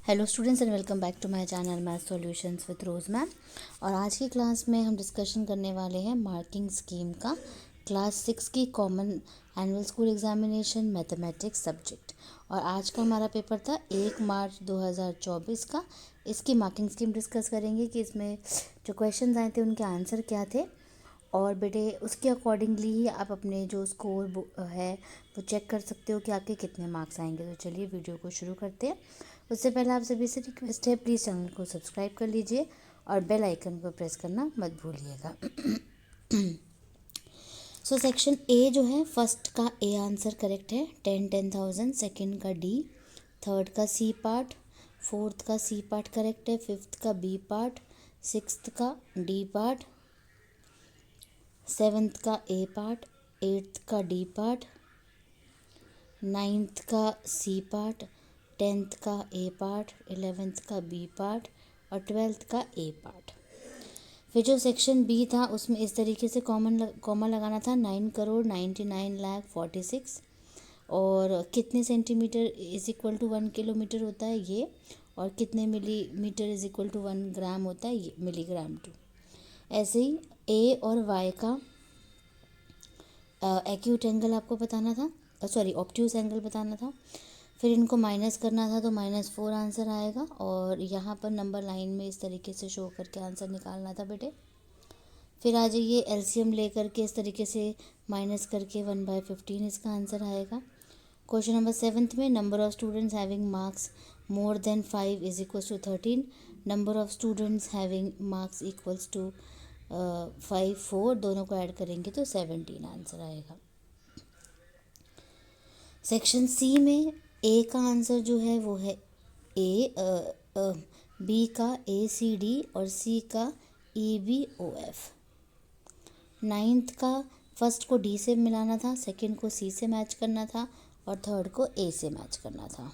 Hello students and welcome back to my channel math solutions with Rose ma'am. और आज की class में हम डिस्कशन करने वाले हैं मार्किंग स्कीम का क्लास 6 की common annual school examination mathematics subject. और आज का हमारा पेपर था 1 मार्च 2024 का। इसकी मार्किंग स्कीम डिस्कस करेंगे कि इसमें जो क्वेश्चन आए थे उनके आंसर क्या थे, और बेटे उसके अकॉर्डिंगली ही आप अपने जो स्कोर है वो चेक कर सकते हो कि आपके कितने मार्क्स आएंगे। तो चलिए वीडियो को शुरू करते हैं। उससे पहले आप सभी से रिक्वेस्ट है, प्लीज़ चैनल को सब्सक्राइब कर लीजिए और बेल आइकन को प्रेस करना मत भूलिएगा। सो सेक्शन ए जो है, फर्स्ट का ए आंसर करेक्ट है 10,000, सेकंड का डी, थर्ड का सी पार्ट, फोर्थ का सी पार्ट करेक्ट है, फिफ्थ का बी पार्ट, सिक्स्थ का डी पार्ट, सेवन्थ का ए पार्ट, एट्थ का डी पार्ट, नाइन्थ का सी पार्ट, टेंथ का ए पार्ट, 11th का बी पार्ट और 12th का ए पार्ट। फिर जो सेक्शन बी था उसमें इस तरीके से कॉमा लगाना था 9,99,46,, और कितने centimetre is equal to 1 kilometre होता है ये, और कितने millimetre is equal to 1 gram होता है ये, मिलीग्राम टू। ऐसे ही ए और वाई का एक्यूट एंगल आपको बताना था, सॉरी ऑब्ट्यूज एंगल बताना था। फिर इनको माइनस करना था तो -4 आंसर आएगा, और यहाँ पर नंबर लाइन में इस तरीके से शो करके आंसर निकालना था बेटे। फिर आ जाइए एलसीएम लेकर के इस तरीके से माइनस करके 1/15 इसका आंसर आएगा। क्वेश्चन नंबर 7 में number of students having marks more than 5 is equals to 13, number of students having marks equals to 5 4, दोनों को ऐड करेंगे तो 17 आंसर आएगा। सेक्शन सी में ए का आंसर जो है वो है ए, बी का ACD और सी का EBOF। नाइन्थ का फर्स्ट को डी से मिलाना था, सेकंड को सी से मैच करना था और थर्ड को ए से मैच करना था।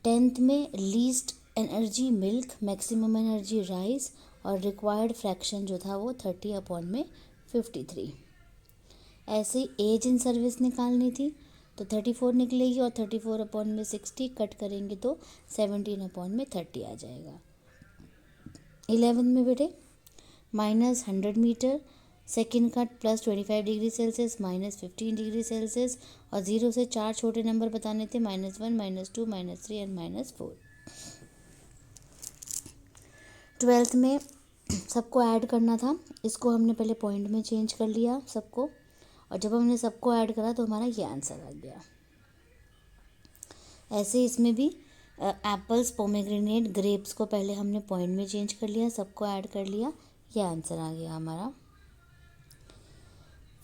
टेंथ में least energy milk, maximum energy rice और रिक्वायर्ड फ्रैक्शन जो था वो 30/53। ऐसे ही एज इन सर्विस निकालनी थी तो 34 निकलेगी, और 34/60 कट करेंगे तो 17/30 आ जाएगा। 11 में बेटे -100 मीटर, सेकंड का +25 डिग्री सेल्सियस, -15 डिग्री सेल्सियस, और 0 से 4 छोटे नंबर बताने थे, -1 -2 -3 एंड -4। 12th में सबको ऐड करना था, इसको हमने पहले पॉइंट में चेंज कर लिया सबको, और जब हमने सबको ऐड करा तो हमारा ये आंसर आ गया। ऐसे इसमें भी एप्पल्स, पोमेग्रेनेट, ग्रेप्स को पहले हमने पॉइंट में चेंज कर लिया, सबको ऐड कर लिया, ये आंसर आ गया हमारा।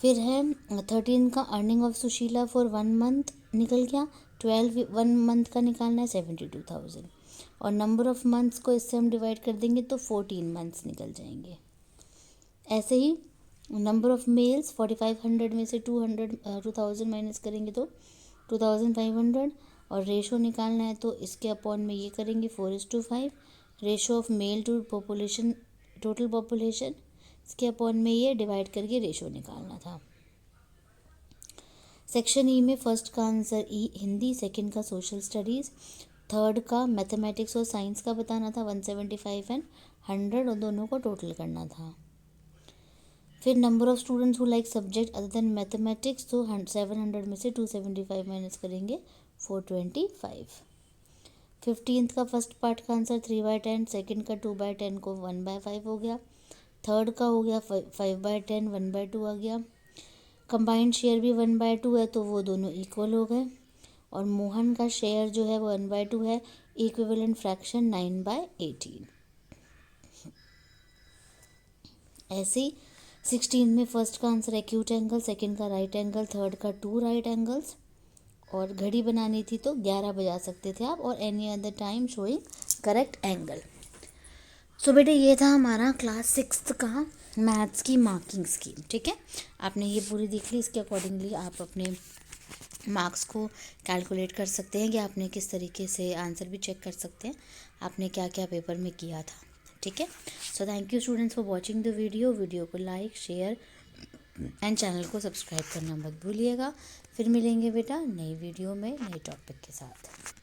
फिर है 13 का earning of Sushila for 1 month निकल गया। 12 1 मंथ का निकालना है 72,000, और नंबर ऑफ मंथ्स को इससे हम डिवाइड कर देंगे तो 14 मंथ्स निकल जाएंगे। ऐसे ही नंबर ऑफ मेल्स 4500 में से 2000 माइनस करेंगे तो 2500, और रेशो निकालना है तो इसके अपॉन में ये करेंगे 4:5, ratio of male to population, total population, इसके अपॉन में ये डिवाइड करके रेशो निकालना था। सेक्शन ई में फर्स्ट का आंसर ई हिंदी, सेकंड का सोशल स्टडीज़, थर्ड का मैथमेटिक्स और साइंस का बताना था 175 एंड 100, और दोनों को टोटल करना था। फिर number of students who like subject other than mathematics, तो 700 में से 275 माइनस करेंगे 425। 15th का फर्स्ट पार्ट का आंसर 3/10, सेकंड का 2/10 को 1/5 हो गया, थर्ड का हो गया 5/10, 1/2 आ गया। कंबाइंड शेयर भी 1/2 है तो वो दोनों इक्वल हो गए, और मोहन का शेयर जो है वो 1/2 है, इक्विवेलेंट फ्रैक्शन 9/18। ऐसे ही 16 में फर्स्ट का आंसर एक्यूट एंगल, सेकंड का राइट एंगल, थर्ड का 2 राइट एंगल्स, और घड़ी बनानी थी तो 11 बजा सकते थे आप, और any other time showing correct angle. So बेटे ये था हमारा क्लास 6 का मैथ्स की मार्किंग स्कीम। ठीक है, आपने ये पूरी देख ली, इसके अकॉर्डिंगली आप अपने मार्क्स को कैलकुलेट कर सकते हैं कि आपने किस तरीके से आंसर भी चेक कर सकते हैं आपने क्या क्या पेपर में किया था। ठीक है, so thank you students for watching the video को लाइक, शेयर एंड चैनल को सब्सक्राइब करना मत भूलिएगा। फिर मिलेंगे बेटा नई वीडियो में नए टॉपिक के साथ।